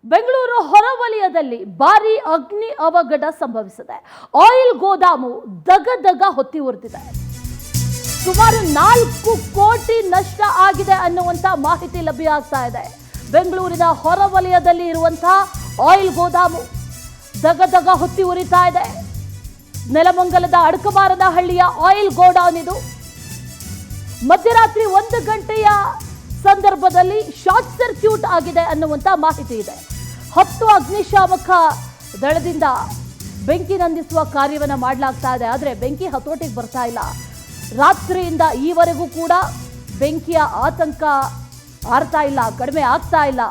ಬೆಂಗಳೂರು ಹೊರವಲಯದಲ್ಲಿ ಭಾರಿ ಅಗ್ನಿ ಅವಘಡ ಸಂಭವಿಸಿದೆ. ಆಯಿಲ್ ಗೋದಾಮು ದಗದಗ ಹೊತ್ತಿ ಉರಿದಿದೆ. ಸುಮಾರು 4 ಕೋಟಿ ನಷ್ಟ ಆಗಿದೆ ಅನ್ನುವಂತ ಮಾಹಿತಿ ಲಭ್ಯ ಆಗ್ತಾ ಇದೆ. ಬೆಂಗಳೂರಿನ ಹೊರವಲಯದಲ್ಲಿ ಇರುವಂತಹ ಆಯಿಲ್ ಗೋದಾಮು ದಗದಗ ಹೊತ್ತಿ ಉರಿತಾ ಇದೆ. ನೆಲಮಂಗಲದ ಅಡಕಮಾರನಹಳ್ಳಿಯ ಆಯಿಲ್ ಗೋಡೌನ್ ಇದು. ಮಧ್ಯರಾತ್ರಿ 1 ಗಂಟೆಯ ಸಂದರ್ಭದಲ್ಲಿ ಶಾರ್ಟ್ ಸರ್ಕ್ಯೂಟ್ ಆಗಿದೆ ಅನ್ನುವಂತ ಮಾಹಿತಿ ಇದೆ. 10 ಅಗ್ನಿಶಾಮಕ ದಳದಿಂದ ಬೆಂಕಿ ನಂದಿಸುವ ಕಾರ್ಯವನ್ನು ಮಾಡಲಾಗ್ತಾ ಇದೆ. ಆದರೆ ಬೆಂಕಿ ಹತೋಟಿಗೆ ಬರ್ತಾ ಇಲ್ಲ. ರಾತ್ರಿಯಿಂದ ಈವರೆಗೂ ಕೂಡ ಬೆಂಕಿಯ ಆತಂಕ ಆರ್ತಾ ಇಲ್ಲ, ಕಡಿಮೆ ಆಗ್ತಾ ಇಲ್ಲ.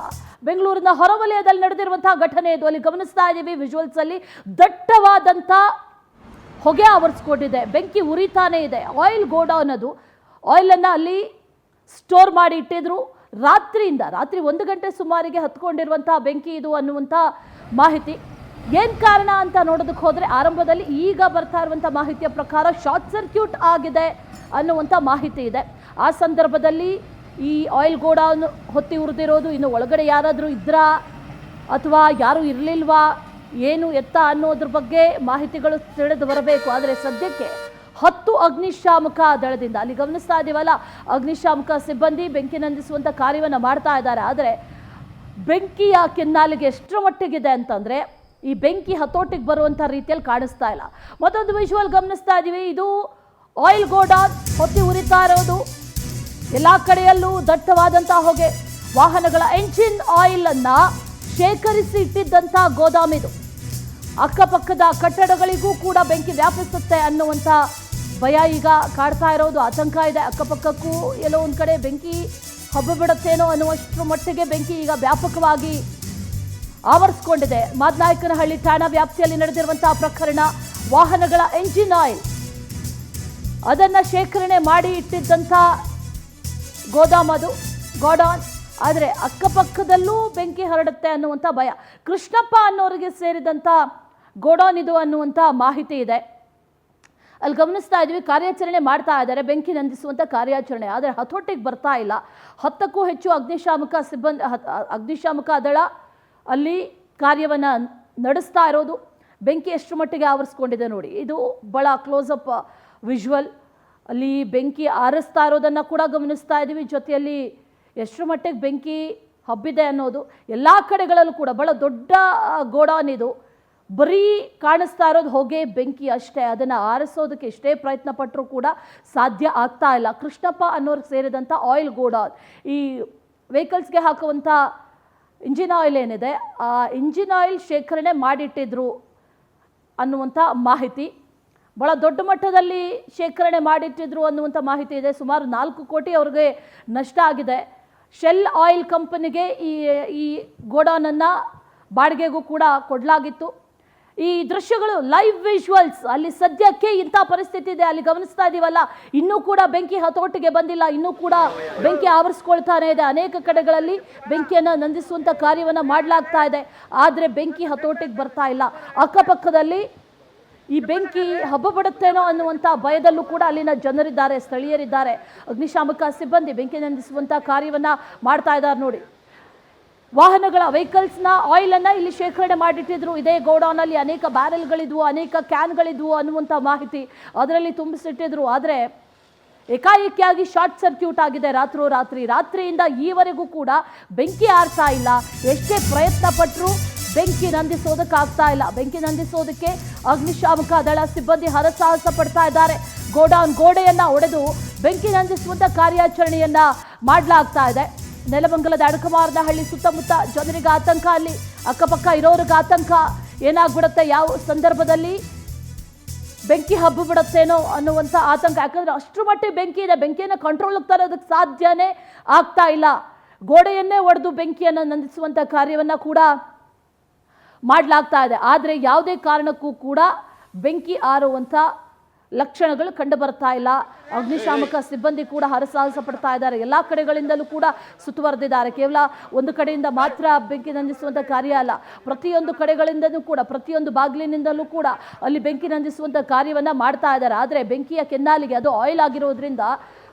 ಬೆಂಗಳೂರಿನ ಹೊರವಲಯದಲ್ಲಿ ನಡೆದಿರುವಂತಹ ಘಟನೆ ಇದು. ಅಲ್ಲಿ ಗಮನಿಸ್ತಾ ಇದ್ದೀವಿ ವಿಜುವಲ್ಸ್ ಅಲ್ಲಿ ದಟ್ಟವಾದಂತ ಹೊಗೆ ಆವರಿಸ್ಕೊಂಡಿದೆ. ಬೆಂಕಿ ಉರಿತಾನೆ ಇದೆ. ಆಯಿಲ್ ಗೋಡೌನ್ ಅದು. ಆಯಿಲ್ ಅನ್ನ ಅಲ್ಲಿ ಸ್ಟೋರ್ ಮಾಡಿ ಇಟ್ಟಿದ್ರು. ರಾತ್ರಿ 1 ಗಂಟೆ ಸುಮಾರಿಗೆ ಹತ್ಕೊಂಡಿರುವಂತಹ ಬೆಂಕಿ ಇದು ಅನ್ನುವಂಥ ಮಾಹಿತಿ. ಏನು ಕಾರಣ ಅಂತ ನೋಡೋದಕ್ಕೆ ಹೋದರೆ ಆರಂಭದಲ್ಲಿ ಈಗ ಬರ್ತಾ ಇರುವಂಥ ಮಾಹಿತಿಯ ಪ್ರಕಾರ ಶಾರ್ಟ್ ಸರ್ಕ್ಯೂಟ್ ಆಗಿದೆ ಅನ್ನುವಂಥ ಮಾಹಿತಿ ಇದೆ. ಆ ಸಂದರ್ಭದಲ್ಲಿ ಈ ಆಯಿಲ್ ಗೋಡೌನ್ ಹೊತ್ತಿ ಉರಿದಿರೋದು, ಇನ್ನು ಒಳಗಡೆ ಯಾರಾದರೂ ಇದ್ರಾ ಅಥವಾ ಯಾರೂ ಇರಲಿಲ್ವಾ, ಏನು ಎತ್ತ ಅನ್ನೋದ್ರ ಬಗ್ಗೆ ಮಾಹಿತಿಗಳು ತಿಳಿದು ಬರಬೇಕು. ಆದರೆ ಸದ್ಯಕ್ಕೆ 10 ಅಗ್ನಿಶಾಮಕ ದಳದಿಂದ ಅಲ್ಲಿ ಗಮನಿಸ್ತಾ ಇದ್ದೀವಲ್ಲ, ಅಗ್ನಿಶಾಮಕ ಸಿಬ್ಬಂದಿ ಬೆಂಕಿ ನಂದಿಸುವಂಥ ಕಾರ್ಯವನ್ನು ಮಾಡ್ತಾ ಇದ್ದಾರೆ. ಆದರೆ ಬೆಂಕಿಯ ಕೆನ್ನಾಲಿಗೆ ಎಷ್ಟರ ಮಟ್ಟಿಗಿದೆ ಅಂತಂದರೆ ಈ ಬೆಂಕಿ ಹತೋಟಿಗೆ ಬರುವಂಥ ರೀತಿಯಲ್ಲಿ ಕಾಣಿಸ್ತಾ ಇಲ್ಲ. ಮತ್ತೊಂದು ವಿಜುವಲ್ ಗಮನಿಸ್ತಾ ಇದ್ದೀವಿ. ಇದು ಆಯಿಲ್ ಗೋಡೌನ್ ಹೊತ್ತಿ ಉರಿತಾ ಇರೋದು. ಎಲ್ಲ ಕಡೆಯಲ್ಲೂ ದಟ್ಟವಾದಂಥ ಹೊಗೆ. ವಾಹನಗಳ ಎಂಜಿನ್ ಆಯಿಲ್ ಅನ್ನ ಶೇಖರಿಸಿ ಇಟ್ಟಿದ್ದಂಥ ಗೋದಾಮಿದು. ಅಕ್ಕಪಕ್ಕದ ಕಟ್ಟಡಗಳಿಗೂ ಕೂಡ ಬೆಂಕಿ ವ್ಯಾಪಿಸುತ್ತೆ ಅನ್ನುವಂಥ ಭಯ ಈಗ ಕಾಡ್ತಾ ಇರೋದು. ಆತಂಕ ಇದೆ. ಅಕ್ಕಪಕ್ಕಕ್ಕೂ ಎಲ್ಲೋ ಒಂದು ಕಡೆ ಬೆಂಕಿ ಹಬ್ಬ ಬಿಡುತ್ತೇನೋ ಅನ್ನುವಷ್ಟರ ಮಟ್ಟಿಗೆ ಬೆಂಕಿ ಈಗ ವ್ಯಾಪಕವಾಗಿ ಆವರಿಸ್ಕೊಂಡಿದೆ. ಮಾದನಾಯಕನಹಳ್ಳಿ ಠಾಣಾ ವ್ಯಾಪ್ತಿಯಲ್ಲಿ ನಡೆದಿರುವಂತಹ ಪ್ರಕರಣ. ವಾಹನಗಳ ಎಂಜಿನ್ ಆಯಿಲ್ ಅದನ್ನ ಶೇಖರಣೆ ಮಾಡಿ ಇಟ್ಟಿದ್ದಂಥ ಗೋಡೌನ್. ಆದರೆ ಅಕ್ಕಪಕ್ಕದಲ್ಲೂ ಬೆಂಕಿ ಹರಡುತ್ತೆ ಅನ್ನುವಂಥ ಭಯ. ಕೃಷ್ಣಪ್ಪ ಅನ್ನೋರಿಗೆ ಸೇರಿದಂಥ ಗೋಡೌನ್ ಇದು ಅನ್ನುವಂಥ ಮಾಹಿತಿ ಇದೆ. ಅಲ್ಲಿ ಗಮನಿಸ್ತಾ ಇದ್ವಿ ಕಾರ್ಯಾಚರಣೆ ಮಾಡ್ತಾ ಇದ್ದಾರೆ, ಬೆಂಕಿ ನಂದಿಸುವಂಥ ಕಾರ್ಯಾಚರಣೆ. ಆದರೆ ಹತೋಟಿಗೆ ಬರ್ತಾ ಇಲ್ಲ. 10ಕ್ಕೂ ಹೆಚ್ಚು ಅಗ್ನಿಶಾಮಕ ದಳ ಅಲ್ಲಿ ಕಾರ್ಯವನ್ನು ನಡೆಸ್ತಾ ಇರೋದು. ಬೆಂಕಿ ಎಷ್ಟು ಮಟ್ಟಿಗೆ ಆವರಿಸ್ಕೊಂಡಿದೆ ನೋಡಿ. ಇದು ಬಹಳ ಕ್ಲೋಸಪ್ ವಿಜುವಲ್. ಅಲ್ಲಿ ಬೆಂಕಿ ಆರಿಸ್ತಾ ಇರೋದನ್ನು ಕೂಡ ಗಮನಿಸ್ತಾ ಇದ್ದೀವಿ. ಜೊತೆಯಲ್ಲಿ ಎಷ್ಟು ಮಟ್ಟಿಗೆ ಬೆಂಕಿ ಹಬ್ಬಿದೆ ಅನ್ನೋದು. ಎಲ್ಲ ಕಡೆಗಳಲ್ಲೂ ಕೂಡ ಬಹಳ ದೊಡ್ಡ ಗೋಡೌನ್ ಇದು. ಬರೀ ಕಾಣಿಸ್ತಾ ಇರೋದು ಹೊಗೆ, ಬೆಂಕಿ ಅಷ್ಟೇ. ಅದನ್ನು ಆರಿಸೋದಕ್ಕೆ ಎಷ್ಟೇ ಪ್ರಯತ್ನ ಪಟ್ಟರೂ ಕೂಡ ಸಾಧ್ಯ ಆಗ್ತಾ ಇಲ್ಲ. ಕೃಷ್ಣಪ್ಪ ಅನ್ನೋರಿಗೆ ಸೇರಿದಂಥ ಆಯಿಲ್ ಗೋಡೌನ್. ಈ ವೆಹಿಕಲ್ಸ್ಗೆ ಹಾಕುವಂಥ ಇಂಜಿನ್ ಆಯಿಲ್ ಏನಿದೆ, ಆ ಇಂಜಿನ್ ಆಯಿಲ್ ಶೇಖರಣೆ ಮಾಡಿಟ್ಟಿದ್ರು ಅನ್ನುವಂಥ ಮಾಹಿತಿ. ಭಾಳ ದೊಡ್ಡ ಮಟ್ಟದಲ್ಲಿ ಶೇಖರಣೆ ಮಾಡಿಟ್ಟಿದ್ರು ಅನ್ನುವಂಥ ಮಾಹಿತಿ ಇದೆ. ಸುಮಾರು 4 ಕೋಟಿ ಅವ್ರಿಗೆ ನಷ್ಟ ಆಗಿದೆ. ಶೆಲ್ ಆಯಿಲ್ ಕಂಪನಿಗೆ ಈ ಗೋಡೌನನ್ನು ಬಾಡಿಗೆಗೂ ಕೂಡ ಕೊಡಲಾಗಿತ್ತು. ಈ ದೃಶ್ಯಗಳು ಲೈವ್ ವಿಜುವಲ್ಸ್. ಅಲ್ಲಿ ಸದ್ಯಕ್ಕೆ ಇಂಥ ಪರಿಸ್ಥಿತಿ ಇದೆ. ಅಲ್ಲಿ ಗಮನಿಸ್ತಾ ಇದ್ದೀವಲ್ಲ, ಇನ್ನೂ ಕೂಡ ಬೆಂಕಿ ಹತೋಟಿಗೆ ಬಂದಿಲ್ಲ. ಇನ್ನೂ ಕೂಡ ಬೆಂಕಿ ಆವರಿಸ್ಕೊಳ್ತಾನೆ ಇದೆ. ಅನೇಕ ಕಡೆಗಳಲ್ಲಿ ಬೆಂಕಿಯನ್ನು ನಂದಿಸುವಂಥ ಕಾರ್ಯವನ್ನು ಮಾಡಲಾಗ್ತಾ ಇದೆ. ಆದರೆ ಬೆಂಕಿ ಹತೋಟಿಗೆ ಬರ್ತಾ ಇಲ್ಲ. ಅಕ್ಕಪಕ್ಕದಲ್ಲಿ ಈ ಬೆಂಕಿ ಹಬ್ಬ ಬಿಡುತ್ತೇನೋ ಅನ್ನುವಂಥ ಭಯದಲ್ಲೂ ಕೂಡ ಅಲ್ಲಿನ ಜನರಿದ್ದಾರೆ, ಸ್ಥಳೀಯರಿದ್ದಾರೆ. ಅಗ್ನಿಶಾಮಕ ಸಿಬ್ಬಂದಿ ಬೆಂಕಿ ನಂದಿಸುವಂಥ ಕಾರ್ಯವನ್ನು ಮಾಡ್ತಾ ಇದ್ದಾರೆ ನೋಡಿ. ವಾಹನಗಳ ವೆಹಿಕಲ್ಸ್ನ ಆಯಿಲನ್ನು ಇಲ್ಲಿ ಶೇಖರಣೆ ಮಾಡಿಟ್ಟಿದ್ರು. ಇದೇ ಗೋಡೌನಲ್ಲಿ ಅನೇಕ ಬ್ಯಾರೆಲ್ಗಳಿದ್ವು, ಅನೇಕ ಕ್ಯಾನ್ಗಳಿದ್ವು ಅನ್ನುವಂಥ ಮಾಹಿತಿ ಅದರಲ್ಲಿ ತುಂಬಿಸಿಟ್ಟಿದ್ರು. ಆದರೆ ಏಕಾಏಕಿಯಾಗಿ ಶಾರ್ಟ್ ಸರ್ಕ್ಯೂಟ್ ಆಗಿದೆ ರಾತ್ರಿಯಿಂದ ಈವರೆಗೂ ಕೂಡ ಬೆಂಕಿ ಆರ್ತಾ ಇಲ್ಲ. ಎಷ್ಟೇ ಪ್ರಯತ್ನ ಪಟ್ಟರೂ ಬೆಂಕಿ ನಂದಿಸೋದಕ್ಕಾಗ್ತಾ ಇಲ್ಲ. ಬೆಂಕಿ ನಂದಿಸೋದಕ್ಕೆ ಅಗ್ನಿಶಾಮಕ ದಳ ಸಿಬ್ಬಂದಿ ಹರಸಾಹಸ ಪಡ್ತಾ ಇದ್ದಾರೆ. ಗೋಡೌನ್ ಗೋಡೆಯನ್ನ ಒಡೆದು ಬೆಂಕಿ ನಂದಿಸುವಂಥ ಕಾರ್ಯಾಚರಣೆಯನ್ನ ಮಾಡಲಾಗ್ತಾ ಇದೆ. ನೆಲಮಂಗಲದ ಅಡಕಮಾರನಹಳ್ಳಿ ಸುತ್ತಮುತ್ತ ಜನರಿಗೆ ಆತಂಕ. ಅಲ್ಲಿ ಅಕ್ಕಪಕ್ಕ ಇರೋರಿಗೆ ಆತಂಕ. ಏನಾಗ್ಬಿಡುತ್ತೆ, ಯಾವ ಸಂದರ್ಭದಲ್ಲಿ ಬೆಂಕಿ ಹಬ್ಬ ಬಿಡುತ್ತೇನೋ ಅನ್ನುವಂಥ ಆತಂಕ. ಯಾಕಂದ್ರೆ ಅಷ್ಟರ ಮಟ್ಟಿಗೆ ಬೆಂಕಿ ಇದೆ. ಬೆಂಕಿಯನ್ನು ಕಂಟ್ರೋಲ್ಗೆ ತರೋದಕ್ಕೆ ಸಾಧ್ಯನೇ ಆಗ್ತಾ ಇಲ್ಲ. ಗೋಡೆಯನ್ನೇ ಒಡೆದು ಬೆಂಕಿಯನ್ನು ನಂದಿಸುವಂಥ ಕಾರ್ಯವನ್ನು ಕೂಡ ಮಾಡಲಾಗ್ತಾ ಇದೆ. ಆದರೆ ಯಾವುದೇ ಕಾರಣಕ್ಕೂ ಕೂಡ ಬೆಂಕಿ ಆರುವಂಥ ಲಕ್ಷಣಗಳು ಕಂಡು ಬರ್ತಾ ಇಲ್ಲ. ಅಗ್ನಿಶಾಮಕ ಸಿಬ್ಬಂದಿ ಕೂಡ ಹರಸಾಹಸ ಪಡ್ತಾ ಇದ್ದಾರೆ. ಎಲ್ಲ ಕಡೆಗಳಿಂದಲೂ ಕೂಡ ಸುತ್ತುವರೆದಿದ್ದಾರೆ. ಕೇವಲ ಒಂದು ಕಡೆಯಿಂದ ಮಾತ್ರ ಬೆಂಕಿ ನಂದಿಸುವಂಥ ಕಾರ್ಯ ಅಲ್ಲ, ಪ್ರತಿಯೊಂದು ಕಡೆಗಳಿಂದಲೂ ಕೂಡ, ಪ್ರತಿಯೊಂದು ಬಾಗಿಲಿನಿಂದಲೂ ಕೂಡ ಅಲ್ಲಿ ಬೆಂಕಿ ನಂದಿಸುವಂಥ ಕಾರ್ಯವನ್ನು ಮಾಡ್ತಾ ಇದ್ದಾರೆ. ಆದರೆ ಬೆಂಕಿಯ ಕೆನ್ನಾಲಿಗೆ ಅದು ಆಯಿಲ್ ಆಗಿರೋದ್ರಿಂದ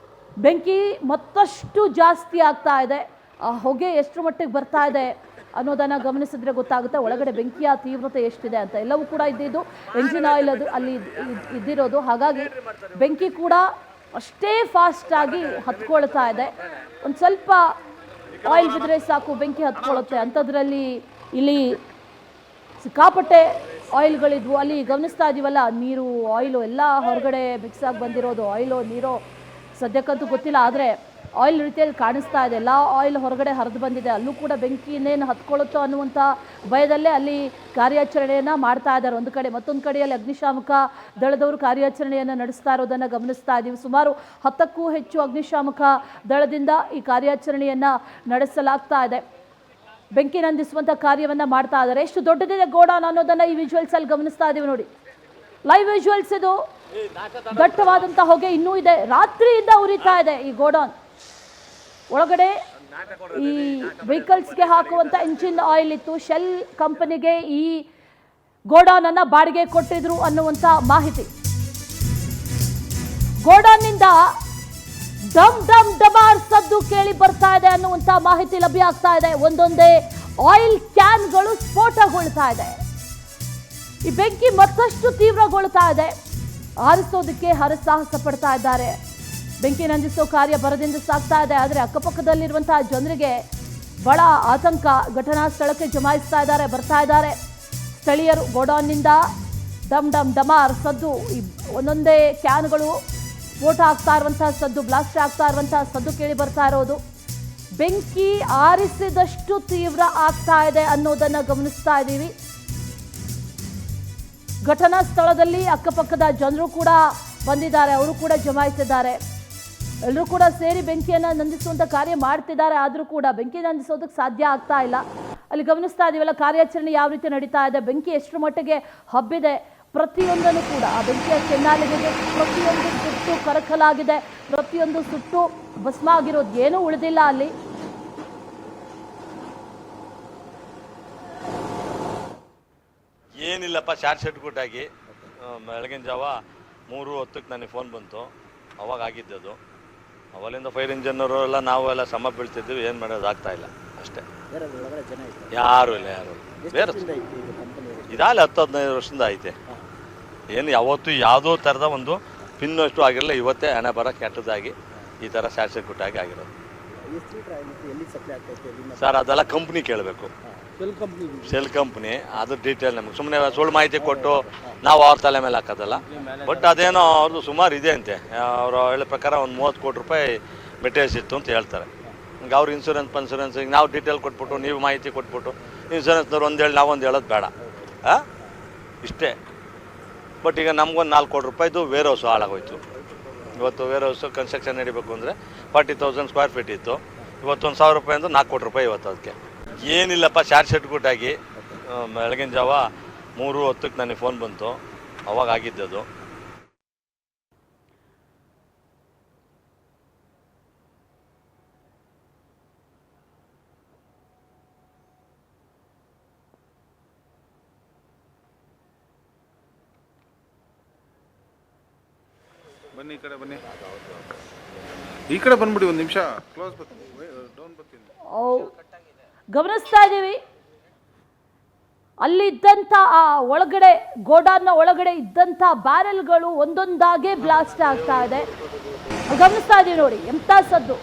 ಬೆಂಕಿ ಮತ್ತಷ್ಟು ಜಾಸ್ತಿ ಆಗ್ತಾ ಇದೆ. ಆ ಹೊಗೆ ಎಷ್ಟು ಮಟ್ಟಿಗೆ ಬರ್ತಾ ಇದೆ ಅನ್ನೋದನ್ನು ಗಮನಿಸಿದ್ರೆ ಗೊತ್ತಾಗುತ್ತೆ ಒಳಗಡೆ ಬೆಂಕಿಯ ತೀವ್ರತೆ ಎಷ್ಟಿದೆ ಅಂತ. ಎಲ್ಲವೂ ಕೂಡ ಇದ್ದಿದ್ದು ಎಂಜಿನ್ ಆಯಿಲ್ ಅದು ಅಲ್ಲಿ ಇದ್ದಿರೋದು, ಹಾಗಾಗಿ ಬೆಂಕಿ ಕೂಡ ಅಷ್ಟೇ ಫಾಸ್ಟಾಗಿ ಹತ್ಕೊಳ್ತಾ ಇದೆ. ಒಂದು ಸ್ವಲ್ಪ ಆಯಿಲ್ ಬಿದ್ದರೆ ಸಾಕು ಬೆಂಕಿ ಹತ್ಕೊಳ್ಳುತ್ತೆ ಅಂಥದ್ರಲ್ಲಿ ಇಲ್ಲಿ ಸಿಕ್ಕಾಪಟ್ಟೆ ಆಯಿಲ್ಗಳಿದ್ವು. ಅಲ್ಲಿ ಗಮನಿಸ್ತಾ ಇದ್ದೀವಲ್ಲ, ನೀರು ಆಯಿಲು ಎಲ್ಲ ಹೊರಗಡೆ ಮಿಕ್ಸ್ ಆಗಿ ಬಂದಿರೋದು, ಆಯಿಲು ನೀರೋ ಸದ್ಯಕ್ಕಂತೂ ಗೊತ್ತಿಲ್ಲ, ಆದರೆ ಆಯಿಲ್ ರೀತಿಯಲ್ಲಿ ಕಾಣಿಸ್ತಾ ಇದೆ. ಎಲ್ಲ ಆಯಿಲ್ ಹೊರಗಡೆ ಹರಿದು ಬಂದಿದೆ. ಅಲ್ಲೂ ಕೂಡ ಬೆಂಕಿ ಇನ್ನೇನು ಹತ್ಕೊಳ್ಳುತ್ತೋ ಅನ್ನುವಂಥ ಭಯದಲ್ಲೇ ಅಲ್ಲಿ ಕಾರ್ಯಾಚರಣೆಯನ್ನು ಮಾಡ್ತಾ ಇದ್ದಾರೆ ಒಂದು ಕಡೆ. ಮತ್ತೊಂದು ಕಡೆಯಲ್ಲಿ ಅಗ್ನಿಶಾಮಕ ದಳದವರು ಕಾರ್ಯಾಚರಣೆಯನ್ನು ನಡೆಸ್ತಾ ಇರೋದನ್ನು ಗಮನಿಸ್ತಾ ಇದ್ದೀವಿ. ಸುಮಾರು 10ಕ್ಕೂ ಹೆಚ್ಚು ಅಗ್ನಿಶಾಮಕ ದಳದಿಂದ ಈ ಕಾರ್ಯಾಚರಣೆಯನ್ನು ನಡೆಸಲಾಗ್ತಾ ಇದೆ. ಬೆಂಕಿ ನಂದಿಸುವಂಥ ಕಾರ್ಯವನ್ನು ಮಾಡ್ತಾ ಇದ್ದಾರೆ. ಎಷ್ಟು ದೊಡ್ಡದಿದೆ ಗೋಡಾನ್ ಅನ್ನೋದನ್ನು ಈ ವಿಜುವಲ್ಸ್ ಅಲ್ಲಿ ಗಮನಿಸ್ತಾ ಇದ್ದೀವಿ ನೋಡಿ. ಲೈವ್ ವಿಜುವಲ್ಸ್ ಇದು. ದಟ್ಟವಾದಂಥ ಹೊಗೆ ಇನ್ನೂ ಇದೆ, ರಾತ್ರಿಯಿಂದ ಉರಿತಾ ಇದೆ ಈ ಗೋಡಾನ್. ಒಳಗಡೆ ಈ ವೆಹಿಕಲ್ಸ್ಗೆ ಹಾಕುವಂಥ ಇಂಜಿನ್ ಆಯಿಲ್ ಇತ್ತು. ಶೆಲ್ ಕಂಪನಿಗೆ ಈ ಗೋಡಾನ್ ಅನ್ನ ಬಾಡಿಗೆ ಕೊಟ್ಟಿದ್ರು ಅನ್ನುವಂಥ ಮಾಹಿತಿ. ಗೋಡಾನ್ನಿಂದ ಡಮ್ ಡಮ್ ಡಮಾರ್ ಸದ್ದು ಕೇಳಿ ಬರ್ತಾ ಇದೆ ಅನ್ನುವಂಥ ಮಾಹಿತಿ ಲಭ್ಯ ಆಗ್ತಾ ಇದೆ. ಒಂದೊಂದೇ ಆಯಿಲ್ ಕ್ಯಾನ್ಗಳು ಸ್ಫೋಟಗೊಳ್ತಾ ಇದೆ. ಈ ಬೆಂಕಿ ಮತ್ತಷ್ಟು ತೀವ್ರಗೊಳ್ತಾ ಇದೆ. ಆರಿಸೋದಕ್ಕೆ ಹರಸಾಹಸ ಪಡ್ತಾ ಇದ್ದಾರೆ. ಬೆಂಕಿ ನಂದಿಸೋ ಕಾರ್ಯ ಭರದಿಂದ ಸಾಗ್ತಾ ಇದೆ. ಆದರೆ ಅಕ್ಕಪಕ್ಕದಲ್ಲಿರುವಂತಹ ಜನರಿಗೆ ಬಹಳ ಆತಂಕ. ಘಟನಾ ಸ್ಥಳಕ್ಕೆ ಜಮಾಯಿಸ್ತಾ ಇದ್ದಾರೆ, ಬರ್ತಾ ಇದ್ದಾರೆ ಸ್ಥಳೀಯರು. ಗೋಡಾನ್ನಿಂದ ಡಮ್ ಡಮ್ ಡಮಾರ್ ಸದ್ದು, ಈ ಒಂದೊಂದೇ ಕ್ಯಾನ್ಗಳು ಸ್ಫೋಟ ಆಗ್ತಾ ಇರುವಂತಹ ಸದ್ದು, ಬ್ಲಾಸ್ಟ್ ಆಗ್ತಾ ಇರುವಂತಹ ಸದ್ದು ಕೇಳಿ ಬರ್ತಾ ಇರೋದು. ಬೆಂಕಿ ಆರಿಸಿದಷ್ಟು ತೀವ್ರ ಆಗ್ತಾ ಇದೆ ಅನ್ನೋದನ್ನ ಗಮನಿಸ್ತಾ ಇದ್ದೀವಿ. ಘಟನಾ ಸ್ಥಳದಲ್ಲಿ ಅಕ್ಕಪಕ್ಕದ ಜನರು ಕೂಡ ಬಂದಿದ್ದಾರೆ, ಅವರು ಕೂಡ ಜಮಾಯಿಸಿದ್ದಾರೆ. ಎಲ್ಲರೂ ಕೂಡ ಸೇರಿ ಬೆಂಕಿಯನ್ನು ನಂದಿಸುವಂಥ ಕಾರ್ಯ ಮಾಡ್ತಿದ್ದಾರೆ. ಆದರೂ ಕೂಡ ಬೆಂಕಿ ನಂದಿಸೋದಕ್ಕೆ ಸಾಧ್ಯ ಆಗ್ತಾ ಇಲ್ಲ. ಅಲ್ಲಿ ಗಮನಿಸ್ತಾ ಇದೀವಲ್ಲ ಕಾರ್ಯಾಚರಣೆ ಯಾವ ರೀತಿ ನಡೀತಾ ಇದೆ, ಬೆಂಕಿ ಎಷ್ಟು ಮಟ್ಟಿಗೆ ಹಬ್ಬಿದೆ. ಪ್ರತಿಯೊಂದನ್ನು ಕೂಡ ಆ ಬೆಂಕಿಯ ಕೆನ್ನಾಲಿಗೆಗೆ ಪ್ರತಿಯೊಂದು ಸುಟ್ಟು ಕರಕಲಾಗಿದೆ. ಪ್ರತಿಯೊಂದು ಸುಟ್ಟು ಭಸ್ಮ ಆಗಿರೋದು ಏನೂ ಉಳಿದಿಲ್ಲ ಅಲ್ಲಿ. ಏನಿಲ್ಲಪ್ಪ, ಶಾರ್ಟ್ ಸರ್ಕ್ಯೂಟ್ ಆಗಿ ಬೆಳಗಿನ ಜಾವ 3:10ಕ್ಕೆ ನನಗೆ ಫೋನ್ ಬಂತು. ಅವಾಗ ಆಗಿದ್ದದು. ಅವಲಿಂದ ಫೈರ್ ಇಂಜಿನವರು ಎಲ್ಲ ನಾವು ಎಲ್ಲ ಶ್ರಮ ಬೀಳ್ತಿದ್ವಿ. ಏನು ಮಾಡೋದು ಆಗ್ತಾ ಇಲ್ಲ ಅಷ್ಟೇ. ಯಾರು ಇಲ್ಲ, ಯಾರು ಬೇರೆ ಇದಾಗಲೇ 10-15 ವರ್ಷದಿಂದ ಐತೆ. ಏನು ಯಾವತ್ತೂ ಯಾವುದೋ ಥರದ ಒಂದು ಪಿನ್ನಷ್ಟು ಆಗಿರಲಿಲ್ಲ. ಇವತ್ತೇ ಹಣೆ ಬರ ಕೆಟ್ಟದಾಗಿ ಈ ಥರ ಶಾರ್ಟ್ ಸರ್ಕ್ಯೂಟ್ ಆಗಿ ಆಗಿರೋದು. ಸರ್ ಅದೆಲ್ಲ ಕಂಪ್ನಿ ಕೇಳಬೇಕು. ಶೆಲ್ ಕಂಪ್ನಿ ಅದು ಡೀಟೇಲ್ ನಮಗೆ ಸುಮ್ಮನೆ ಸುಳ್ಳು ಮಾಹಿತಿ ಕೊಟ್ಟು ನಾವು ಅವ್ರ ತಲೆ ಮೇಲೆ ಹಾಕೋದಲ್ಲ. ಬಟ್ ಅದೇನೋ ಅವ್ರದ್ದು ಸುಮಾರು ಇದೆ ಅಂತೆ. ಅವರು ಹೇಳೋ ಪ್ರಕಾರ ಒಂದು 30 ಕೋಟಿ ರೂಪಾಯಿ ಮೆಟೀರಿಯಲ್ಸ್ ಇತ್ತು ಅಂತ ಹೇಳ್ತಾರೆ. ಈಗ ಅವ್ರು ಇನ್ಸೂರೆನ್ಸ್ ಈಗ ನಾವು ಡೀಟೇಲ್ ಕೊಟ್ಬಿಟ್ಟು ನೀವು ಮಾಹಿತಿ ಕೊಟ್ಬಿಟ್ಟು ಇನ್ಸೂರೆನ್ಸ್ನವ್ರು ಒಂದು ಹೇಳಿ ನಾವೊಂದು ಹೇಳೋದು ಬೇಡ, ಇಷ್ಟೇ. ಬಟ್ ಈಗ ನಮ್ಗೊಂದು 4 ಕೋಟಿ ರೂಪಾಯಿದು ವೇರ್ ಹೌಸು ಹಾಳಾಗೋಯ್ತು. ಇವತ್ತು ವೇರ್ ಹೌಸು ಕನ್ಸ್ಟ್ರಕ್ಷನ್ ನಡಿಬೇಕು ಅಂದರೆ 40,000 ಸ್ಕ್ವೇರ್ ಫೀಟ್ ಇತ್ತು. ಇವತ್ತು 1,000 ರೂಪಾಯಿ ಅಂದ್ರೆ 4 ಕೋಟಿ ರೂಪಾಯಿ ಇವತ್ತು. ಅದಕ್ಕೆ ಏನಿಲ್ಲಪ್ಪ, ಶಾರ್ಟ್ ಸರ್ಕ್ಯೂಟ್ ಆಗಿ ಬೆಳಗಿನ ಜಾವ 3:10ಕ್ಕೆ ನನಗೆ ಫೋನ್ ಬಂತು. ಅವಾಗ ಆಗಿದ್ದದು. ಬನ್ನಿ ಈ ಕಡೆ ಬನ್ನಿ, ಈ ಕಡೆ ಬಂದ್ಬಿಡಿ. ಒಂದು ನಿಮಿಷ ಕ್ಲೋಸ್ ಬರ್ತೀನಿ, ಡೌನ್ ಬರ್ತೀನಿ. ಗಮನಿಸ್ತಾ ಇದ್ದೀವಿ ಅಲ್ಲಿದ್ದಂಥ ಆ ಒಳಗಡೆ ಗೋಡಾನ್ನ ಒಳಗಡೆ ಇದ್ದಂಥ ಬ್ಯಾರೆಲ್ಗಳು ಒಂದೊಂದಾಗೆ ಬ್ಲಾಸ್ಟ್ ಆಗ್ತಾ ಇದೆ. ಗಮನಿಸ್ತಾ ಇದೀವಿ ನೋಡಿ, ಎಂಥ ಸದ್ದು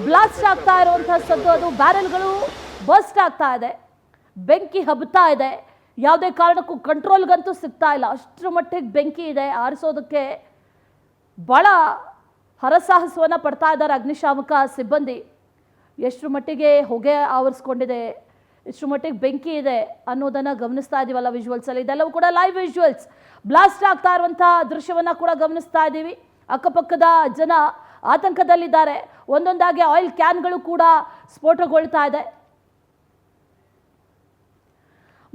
ಬ್ಲಾಸ್ಟ್ ಆಗ್ತಾ ಇರುವಂಥ ಸದ್ದು. ಅದು ಬ್ಯಾರೆಲ್ಗಳು ಬರ್ಸ್ಟ್ ಆಗ್ತಾ ಇದೆ, ಬೆಂಕಿ ಹಬ್ತಾ ಇದೆ. ಯಾವುದೇ ಕಾರಣಕ್ಕೂ ಕಂಟ್ರೋಲ್ಗಂತೂ ಸಿಗ್ತಾ ಇಲ್ಲ, ಅಷ್ಟರ ಮಟ್ಟಿಗೆ ಬೆಂಕಿ ಇದೆ. ಆರಿಸೋದಕ್ಕೆ ಭಾಳ ಹರಸಾಹಸವನ್ನು ಪಡ್ತಾ ಇದ್ದಾರೆ ಅಗ್ನಿಶಾಮಕ ಸಿಬ್ಬಂದಿ. ಎಷ್ಟು ಮಟ್ಟಿಗೆ ಹೊಗೆ ಆವರಿಸ್ಕೊಂಡಿದೆ, ಎಷ್ಟು ಮಟ್ಟಿಗೆ ಬೆಂಕಿ ಇದೆ ಅನ್ನೋದನ್ನು ಗಮನಿಸ್ತಾ ಇದ್ದೀವಲ್ಲ ವಿಜುವಲ್ಸಲ್ಲಿ. ಇದೆಲ್ಲವೂ ಕೂಡ ಲೈವ್ ವಿಜುವಲ್ಸ್. ಬ್ಲಾಸ್ಟ್ ಆಗ್ತಾ ಇರುವಂಥ ದೃಶ್ಯವನ್ನು ಕೂಡ ಗಮನಿಸ್ತಾ ಇದ್ದೀವಿ. ಅಕ್ಕಪಕ್ಕದ ಜನ ಆತಂಕದಲ್ಲಿದ್ದಾರೆ. ಒಂದೊಂದಾಗಿ ಆಯಿಲ್ ಕ್ಯಾನ್ಗಳು ಕೂಡ ಸ್ಫೋಟಗೊಳ್ತಾ ಇದೆ.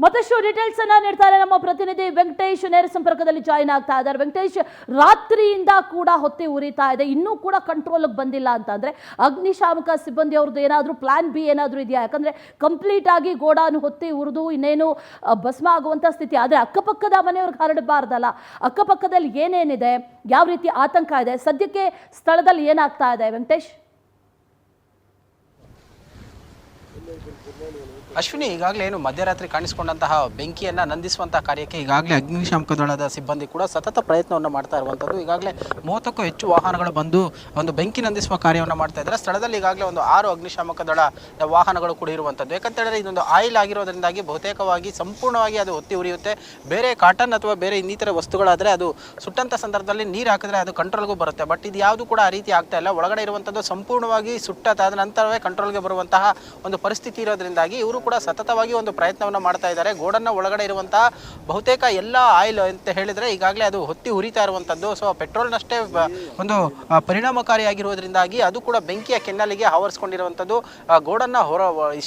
ಮತ್ತಷ್ಟು ಡೀಟೇಲ್ಸ್ ಅನ್ನ ನೀಡ್ತಾರೆ ನಮ್ಮ ಪ್ರತಿನಿಧಿ ವೆಂಕಟೇಶ್. ನೇರ ಸಂಪರ್ಕದಲ್ಲಿ ಜಾಯಿನ್ ಆಗ್ತಾ ಇದ್ದಾರೆ. ವೆಂಕಟೇಶ್, ರಾತ್ರಿಯಿಂದ ಕೂಡ ಹೊತ್ತಿ ಉರಿತಾ ಇದೆ, ಇನ್ನೂ ಕೂಡ ಕಂಟ್ರೋಲ್ಗೆ ಬಂದಿಲ್ಲ ಅಂತಂದ್ರೆ ಅಗ್ನಿಶಾಮಕ ಸಿಬ್ಬಂದಿ ಅವ್ರದ್ದು ಏನಾದರೂ ಪ್ಲಾನ್ ಬಿ ಏನಾದರೂ ಇದೆಯಾ? ಯಾಕಂದ್ರೆ ಕಂಪ್ಲೀಟ್ ಆಗಿ ಗೋಡಾನು ಹೊತ್ತಿ ಉರಿದು ಇನ್ನೇನು ಭಸ್ಮ ಆಗುವಂಥ ಸ್ಥಿತಿ. ಆದರೆ ಅಕ್ಕಪಕ್ಕದ ಮನೆಯವ್ರಿಗೆ ಹರಡಬಾರ್ದಲ್ಲ, ಅಕ್ಕಪಕ್ಕದಲ್ಲಿ ಏನೇನಿದೆ, ಯಾವ ರೀತಿ ಆತಂಕ ಇದೆ, ಸದ್ಯಕ್ಕೆ ಸ್ಥಳದಲ್ಲಿ ಏನಾಗ್ತಾ ಇದೆ ವೆಂಕಟೇಶ್? ಅಶ್ವಿನಿ, ಈಗಾಗಲೇ ಏನು ಮಧ್ಯರಾತ್ರಿ ಕಾಣಿಸಿಕೊಂಡಂತಹ ಬೆಂಕಿಯನ್ನು ನಂದಿಸುವಂತಹ ಕಾರ್ಯಕ್ಕೆ ಈಗಾಗಲೇ ಅಗ್ನಿಶಾಮಕ ದಳದ ಸಿಬ್ಬಂದಿ ಕೂಡ ಸತತ ಪ್ರಯತ್ನವನ್ನು ಮಾಡ್ತಾ ಇರುವಂಥದ್ದು. ಈಗಾಗಲೇ 30ಕ್ಕೂ ಹೆಚ್ಚು ವಾಹನಗಳು ಬಂದು ಒಂದು ಬೆಂಕಿ ನಂದಿಸುವ ಕಾರ್ಯವನ್ನು ಮಾಡ್ತಾ ಇದ್ದಾರೆ. ಸ್ಥಳದಲ್ಲಿ ಈಗಾಗಲೇ ಒಂದು 6 ಅಗ್ನಿಶಾಮಕ ದಳ ವಾಹನಗಳು ಕೂಡ ಇರುವಂಥದ್ದು. ಯಾಕಂತ ಹೇಳಿದ್ರೆ ಇದೊಂದು ಆಯಿಲ್ ಆಗಿರೋದ್ರಿಂದಾಗಿ ಬಹುತೇಕವಾಗಿ ಸಂಪೂರ್ಣವಾಗಿ ಅದು ಹೊತ್ತಿ ಉರಿಯುತ್ತೆ. ಬೇರೆ ಕಾಟನ್ ಅಥವಾ ಬೇರೆ ಇನ್ನಿತರ ವಸ್ತುಗಳಾದರೆ ಅದು ಸುಟ್ಟಂಥ ಸಂದರ್ಭದಲ್ಲಿ ನೀರು ಹಾಕಿದ್ರೆ ಅದು ಕಂಟ್ರೋಲ್ಗೂ ಬರುತ್ತೆ. ಬಟ್ ಇದು ಯಾವುದು ಕೂಡ ಆ ರೀತಿ ಆಗ್ತಾ ಇಲ್ಲ. ಒಳಗಡೆ ಇರುವಂಥದ್ದು ಸಂಪೂರ್ಣವಾಗಿ ಸುಟ್ಟಾದ ನಂತರವೇ ಕಂಟ್ರೋಲ್ಗೆ ಬರುವಂತಹ ಒಂದು ಪರಿಸ್ಥಿತಿ ಇರೋದ್ರಿಂದಾಗಿ ಇವರು ಕೂಡ ಸತತವಾಗಿ ಒಂದು ಪ್ರಯತ್ನವನ್ನು ಮಾಡ್ತಾ ಇದ್ದಾರೆ. ಗೋಡನ್ನ ಒಳಗಡೆ ಇರುವಂತಹ ಬಹುತೇಕ ಎಲ್ಲ ಆಯಿಲ್ ಅಂತ ಹೇಳಿದ್ರೆ ಈಗಾಗಲೇ ಅದು ಹೊತ್ತಿ ಉರಿತಾ ಇರುವಂಥದ್ದು. ಸೊ ಪೆಟ್ರೋಲ್ನಷ್ಟೇ ಒಂದು ಪರಿಣಾಮಕಾರಿಯಾಗಿರುವುದರಿಂದಾಗಿ ಅದು ಕೂಡ ಬೆಂಕಿಯ ಕೆನ್ನಲಿಗೆ ಆವರಿಸ್ಕೊಂಡಿರುವಂಥದ್ದು. ಗೋಡನ್ನ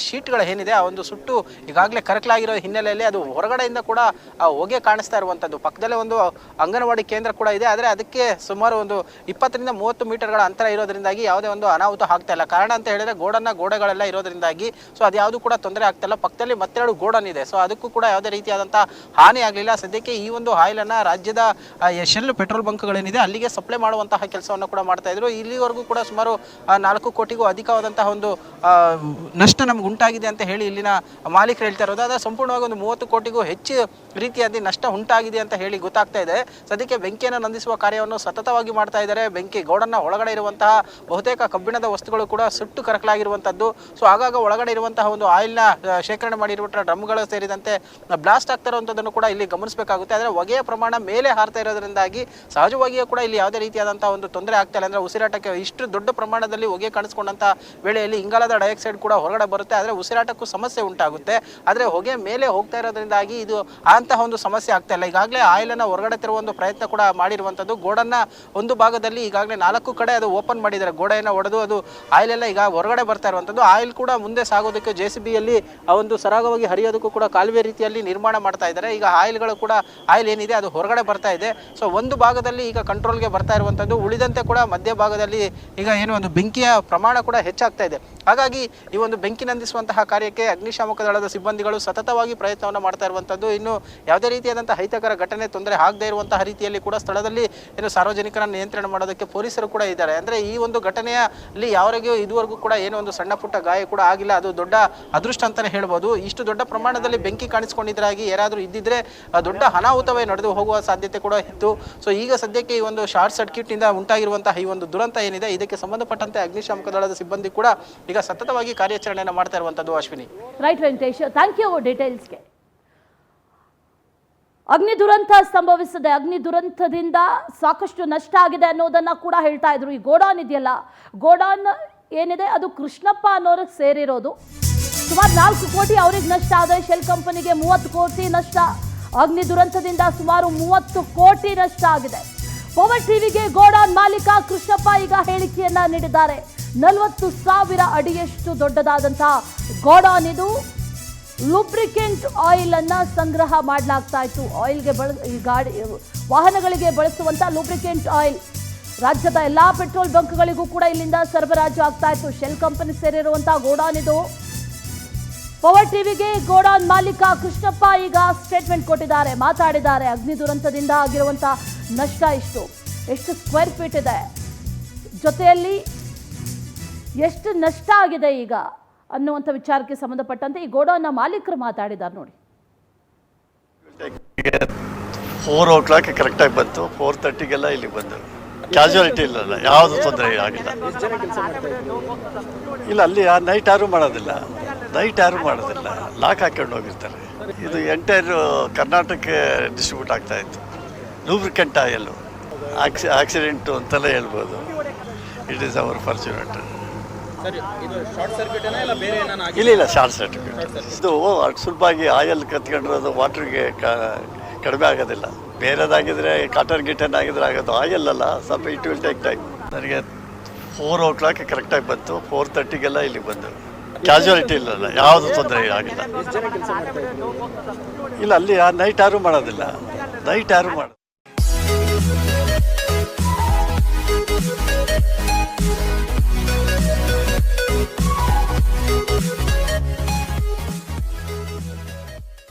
ಶೀಟ್ಗಳು ಏನಿದೆ ಆ ಒಂದು ಸುಟ್ಟು ಈಗಾಗಲೇ ಕರಕಲಾಗಿರೋ ಹಿನ್ನೆಲೆಯಲ್ಲಿ ಅದು ಹೊರಗಡೆಯಿಂದ ಕೂಡ ಹೊಗೆ ಕಾಣಿಸ್ತಾ ಇರುವಂಥದ್ದು. ಪಕ್ಕದಲ್ಲೇ ಒಂದು ಅಂಗನವಾಡಿ ಕೇಂದ್ರ ಕೂಡ ಇದೆ. ಆದರೆ ಅದಕ್ಕೆ ಸುಮಾರು ಒಂದು 20 ರಿಂದ 30 ಮೀಟರ್ಗಳ ಅಂತರ ಇರೋದ್ರಿಂದಾಗಿ ಯಾವುದೇ ಒಂದು ಅನಾಹುತ ಆಗ್ತಾ ಇಲ್ಲ. ಕಾರಣ ಅಂತ ಹೇಳಿದ್ರೆ ಗೋಡೆಗಳೆಲ್ಲ ಇರೋದ್ರಿಂದಾಗಿ ಸೊ ಅದು ಯಾವುದು ಕೂಡ ತೊಂದರೆ ಆಗ್ತಾ ಇಲ್ಲ. ಪಕ್ಕದಲ್ಲಿ ಮತ್ತೆರಡು ಗೋಡನ್ ಇದೆ. ಸೊ ಅದಕ್ಕೂ ಕೂಡ ಯಾವುದೇ ರೀತಿಯಾದಂತಹ ಹಾನಿ ಆಗಲಿಲ್ಲ. ಸದ್ಯಕ್ಕೆ ಈ ಒಂದು ಆಯಿಲ್ ಅನ್ನ ರಾಜ್ಯದ ಶೆಲ್ ಪೆಟ್ರೋಲ್ ಬಂಕ್ಗಳೇನಿದೆ ಅಲ್ಲಿಗೆ ಸಪ್ಲೈ ಮಾಡುವಂತಹ ಕೆಲಸವನ್ನು ಕೂಡ ಮಾಡ್ತಾ ಇದ್ರು. ಇಲ್ಲಿವರೆಗೂ ಕೂಡ ಸುಮಾರು 4 ಕೋಟಿಗೂ ಅಧಿಕವಾದಂತಹ ಒಂದು ನಷ್ಟ ನಮ್ಗೆ ಉಂಟಾಗಿದೆ ಅಂತ ಹೇಳಿ ಇಲ್ಲಿನ ಮಾಲೀಕರು ಹೇಳ್ತಾ ಇರೋದು. ಆದರೆ ಸಂಪೂರ್ಣವಾಗಿ ಒಂದು 30 ಕೋಟಿಗೂ ಹೆಚ್ಚು ರೀತಿಯಾಗಿ ನಷ್ಟ ಉಂಟಾಗಿದೆ ಅಂತ ಹೇಳಿ ಗೊತ್ತಾಗ್ತಾ ಇದೆ. ಸದ್ಯಕ್ಕೆ ಬೆಂಕಿಯನ್ನು ನಂದಿಸುವ ಕಾರ್ಯವನ್ನು ಸತತವಾಗಿ ಮಾಡ್ತಾ ಇದ್ದಾರೆ. ಬೆಂಕಿ ಗೋಡನ್ನ ಒಳಗಡೆ ಇರುವಂತಹ ಬಹುತೇಕ ಕಬ್ಬಿಣದ ವಸ್ತುಗಳು ಕೂಡ ಸುಟ್ಟು ಕರಕಲಾಗಿರುವಂಥದ್ದು. ಸೊ ಆಗಾಗ ಒಳಗಡೆ ಇರುವಂತಹ ಒಂದು ಆಯಿಲ್ನ ಶೇಖರಣೆ ಮಾಡಿರುವಂತಹ ಡ್ರಮ್ಗಳು ಸೇರಿದಂತೆ ಬ್ಲಾಸ್ಟ್ ಆಗ್ತಾ ಇರುವಂಥದ್ದನ್ನು ಕೂಡ ಇಲ್ಲಿ ಗಮನಿಸಬೇಕಾಗುತ್ತೆ. ಆದರೆ ಹೊಗೆಯ ಪ್ರಮಾಣ ಮೇಲೆ ಹಾರ್ತಾ ಇರೋದ್ರಿಂದಾಗಿ ಸಹಜವಾಗಿಯೂ ಕೂಡ ಇಲ್ಲಿ ಯಾವುದೇ ರೀತಿಯಾದಂತಹ ಒಂದು ತೊಂದರೆ ಆಗ್ತಾ ಇಲ್ಲ. ಅಂದರೆ ಉಸಿರಾಟಕ್ಕೆ ಇಷ್ಟು ದೊಡ್ಡ ಪ್ರಮಾಣದಲ್ಲಿ ಹೊಗೆ ಕಾಣಿಸ್ಕೊಂಡಂಥ ವೇಳೆಯಲ್ಲಿ ಇಂಗಾಲದ ಡೈಆಕ್ಸೈಡ್ ಕೂಡ ಹೊರಗಡೆ ಬರುತ್ತೆ. ಆದರೆ ಉಸಿರಾಟಕ್ಕೂ ಸಮಸ್ಯೆ ಉಂಟಾಗುತ್ತೆ. ಆದರೆ ಹೊಗೆ ಮೇಲೆ ಹೋಗ್ತಾ ಇರೋದ್ರಿಂದಾಗಿ ಇದು ಅಂತಹ ಒಂದು ಸಮಸ್ಯೆ ಆಗ್ತಾ ಇಲ್ಲ. ಈಗಾಗಲೇ ಆಯಿಲನ್ನು ಹೊರಗಡೆ ತರುವ ಒಂದು ಪ್ರಯತ್ನ ಕೂಡ ಮಾಡಿರುವಂಥದ್ದು. ಗೋಡನ್ನ ಒಂದು ಭಾಗದಲ್ಲಿ ಈಗಾಗಲೇ 4 ಕಡೆ ಅದು ಓಪನ್ ಮಾಡಿದ್ದಾರೆ. ಗೋಡೆಯನ್ನು ಒಡೆದು ಅದು ಆಯಿಲ್ ಎಲ್ಲ ಈಗ ಹೊರಗಡೆ ಬರ್ತಾ ಇರುವಂಥದ್ದು. ಆಯಿಲ್ ಕೂಡ ಮುಂದೆ ಸಾಗೋದಕ್ಕೆ JCBಯಲ್ಲಿ ಆ ಒಂದು ಸರಾಗವಾಗಿ ಹರಿಯೋದಕ್ಕೂ ಕೂಡ ಕಾಲುವೆ ರೀತಿಯಲ್ಲಿ ನಿರ್ಮಾಣ ಮಾಡ್ತಾ ಇದ್ದಾರೆ. ಈಗ ಆಯಿಲ್ ಏನಿದೆ ಅದು ಹೊರಗಡೆ ಬರ್ತಾ ಇದೆ. ಸೊ ಒಂದು ಭಾಗದಲ್ಲಿ ಈಗ ಕಂಟ್ರೋಲ್ಗೆ ಬರ್ತಾ ಇರುವಂಥದ್ದು. ಉಳಿದಂತೆ ಕೂಡ ಮಧ್ಯ ಭಾಗದಲ್ಲಿ ಈಗ ಏನು ಒಂದು ಬೆಂಕಿಯ ಪ್ರಮಾಣ ಕೂಡ ಹೆಚ್ಚಾಗ್ತಾ ಇದೆ. ಹಾಗಾಗಿ ಈ ಒಂದು ಬೆಂಕಿ ನಂದಿಸುವಂತಹ ಕಾರ್ಯಕ್ಕೆ ಅಗ್ನಿಶಾಮಕ ದಳದ ಸಿಬ್ಬಂದಿಗಳು ಸತತವಾಗಿ ಪ್ರಯತ್ನವನ್ನು ಮಾಡ್ತಾ ಇರುವಂಥದ್ದು. ಇನ್ನು ಯಾವುದೇ ರೀತಿಯಾದಂತಹ ಅಹಿತಕರ ಘಟನೆ ತೊಂದರೆ ಆಗದೇ ಇರುವಂತಹ ರೀತಿಯಲ್ಲಿ ಕೂಡ ಸ್ಥಳದಲ್ಲಿ ಏನು ಸಾರ್ವಜನಿಕರನ್ನು ನಿಯಂತ್ರಣ ಮಾಡೋದಕ್ಕೆ ಪೊಲೀಸರು ಕೂಡ ಇದ್ದಾರೆ. ಅಂದರೆ ಈ ಒಂದು ಘಟನೆಯಲ್ಲಿ ಯಾರಿಗೂ ಇದುವರೆಗೂ ಕೂಡ ಏನೋ ಒಂದು ಸಣ್ಣ ಪುಟ್ಟ ಗಾಯ ಕೂಡ ಆಗಿಲ್ಲ. ಅದು ದೊಡ್ಡ ಅದೃಷ್ಟ ಅಂತಲೇ ಹೇಳ್ಬೋದು. ಇಷ್ಟು ದೊಡ್ಡ ಪ್ರಮಾಣದಲ್ಲಿ ಬೆಂಕಿ ಕಾಣಿಸ್ಕೊಂಡಿದ್ರಾಗಿ ಯಾರಾದರೂ ಇದ್ದಿದ್ರೆ ದೊಡ್ಡ ಅನಾಹುತವೇ ನಡೆದು ಹೋಗುವ ಸಾಧ್ಯತೆ ಕೂಡ ಇತ್ತು. ಸೊ ಈಗ ಸದ್ಯಕ್ಕೆ ಈ ಒಂದು ಶಾರ್ಟ್ ಸರ್ಕ್ಯೂಟ್ನಿಂದ ಉಂಟಾಗಿರುವಂತಹ ಈ ಒಂದು ದುರಂತ ಏನಿದೆ ಇದಕ್ಕೆ ಸಂಬಂಧಪಟ್ಟಂತೆ ಅಗ್ನಿಶಾಮಕ ದಳದ ಸಿಬ್ಬಂದಿ ಕೂಡ ಈಗ ಸತತವಾಗಿ ಕಾರ್ಯಾಚರಣೆಯನ್ನು ಮಾಡ್ತಾ ಇರುವಂಥದ್ದು. Ashwini. Right Venkatesh, thank you ಡೀಟೇಲ್ಸ್ಗೆ. ಅಗ್ನಿ ದುರಂತ ಸಂಭವಿಸಿದೆ. ಅಗ್ನಿ ದುರಂತದಿಂದ ಸಾಕಷ್ಟು ನಷ್ಟ ಆಗಿದೆ ಅನ್ನೋದನ್ನ ಕೂಡ ಹೇಳ್ತಾ ಇದ್ರು. ಈ ಗೋಡಾನ್ ಇದೆಯಲ್ಲ, ಗೋಡಾನ್ ಏನಿದೆ ಅದು ಕೃಷ್ಣಪ್ಪ ಅನ್ನೋರಿಗೆ ಸೇರಿರೋದು. ಸುಮಾರು 4 ಕೋಟಿ ಅವ್ರಿಗೆ ನಷ್ಟ ಆದ್ರೆ ಶೆಲ್ ಕಂಪನಿಗೆ 30 ಕೋಟಿ ನಷ್ಟ. ಅಗ್ನಿ ದುರಂತದಿಂದ ಸುಮಾರು 30 ಕೋಟಿ ನಷ್ಟ ಆಗಿದೆ. ಪವರ್ ಟಿವಿಗೆ ಗೋಡಾನ್ ಮಾಲೀಕ ಕೃಷ್ಣಪ್ಪ ಈಗ ಹೇಳಿಕೆಯನ್ನ ನೀಡಿದ್ದಾರೆ. 40,000 ಅಡಿಯಷ್ಟು ದೊಡ್ಡದಾದಂತಹ ಗೋಡಾನ್ ಇದು. ಲೂಬ್ರಿಕೆಂಟ್ ಆಯಿಲ್ ಅನ್ನ ಸಂಗ್ರಹ ಮಾಡಲಾಗ್ತಾ ಇತ್ತು. ಆಯಿಲ್ಗೆ ವಾಹನಗಳಿಗೆ ಬಳಸುವಂತ ಲೂಬ್ರಿಕೆಂಟ್ ಆಯಿಲ್ ರಾಜ್ಯದ ಎಲ್ಲಾ ಪೆಟ್ರೋಲ್ ಬಂಕ್ಗಳಿಗೂ ಕೂಡ ಇಲ್ಲಿಂದ ಸರಬರಾಜು ಆಗ್ತಾ ಇತ್ತು. ಶೆಲ್ ಕಂಪನಿ ಸೇರಿರುವಂತಹ ಗೋಡಾನ್ ಇದು. ಪವರ್ ಟಿವಿಗೆ ಗೋಡಾನ್ ಮಾಲೀಕ ಕೃಷ್ಣಪ್ಪ ಈಗ ಸ್ಟೇಟ್ಮೆಂಟ್ ಕೊಟ್ಟಿದ್ದಾರೆ, ಮಾತಾಡಿದ್ದಾರೆ. ಅಗ್ನಿ ದುರಂತದಿಂದ ಆಗಿರುವಂತಹ ನಷ್ಟ ಎಷ್ಟು ಸ್ಕ್ವೇರ್ ಫೀಟ್ ಇದೆ, ಜೊತೆಯಲ್ಲಿ ಎಷ್ಟು ನಷ್ಟ ಆಗಿದೆ ಈಗ ಅನ್ನುವಂಥ ವಿಚಾರಕ್ಕೆ ಸಂಬಂಧಪಟ್ಟಂತೆ ಈ ಗೋಡೌನ್ನ ಮಾಲೀಕರು ಮಾತಾಡಿದ್ದಾರೆ ನೋಡಿ. 4 ಕರೆಕ್ಟಾಗಿ ಬಂತು. 4:30ಗೆಲ್ಲ ಇಲ್ಲಿಗೆ ಬಂದರು. ಕ್ಯಾಶುಯಾಲಿಟಿ ಇಲ್ಲ, ಯಾವುದು ತೊಂದರೆ ಆಗಿಲ್ಲ. ಇಲ್ಲ, ಅಲ್ಲಿ ನೈಟ್ ಯಾರು ಮಾಡೋದಿಲ್ಲ, ಲಾಕ್ ಹಾಕೊಂಡು ಹೋಗಿರ್ತಾರೆ. ಇದು ಎಂಟೈರ್ ಕರ್ನಾಟಕಕ್ಕೆ ಡಿಸ್ಟ್ರಿಬ್ಯೂಟ್ ಆಗ್ತಾ ಇತ್ತು. ಲೂಬ್ರಿಕೆಂಟ್ ಆಯಿಲ್ ಆಕ್ಸಿಡೆಂಟು ಅಂತೆಲ್ಲ ಹೇಳ್ಬೋದು. It is our fortunate. ಇಲ್ಲ, ಶಾರ್ಟ್ ಸರ್ಕ್ಯೂಟ್. ಇದು ಸುಲಭವಾಗಿ ಆಯಿಲ್ ಕತ್ಕೊಂಡಿರೋದು ವಾಟ್ರಿಗೆ ಕಡಿಮೆ ಆಗೋದಿಲ್ಲ. ಬೇರೆದಾಗಿದ್ರೆ ಕಾಟನ್ ಆಗಿದ್ರೆ ಆಗೋದು. ಆಯಿಲ್ ಅಲ್ಲ, ಸ್ವಲ್ಪ ಇಟ್ ವಿಲ್ ಟೇಕ್ ಟೈಮ್. ನನಗೆ 4 ಕರೆಕ್ಟಾಗಿ ಬಂತು. 4:30ಗೆಲ್ಲ ಇಲ್ಲಿಗೆ ಬಂದರು. ಕ್ಯಾಶುಯಾಲಿಟಿ ಇಲ್ಲ, ಯಾವುದು ತೊಂದರೆ ಆಗಿಲ್ಲ. ಇಲ್ಲ, ಅಲ್ಲಿ ನೈಟ್ ಯಾರು ಮಾಡೋದಿಲ್ಲ,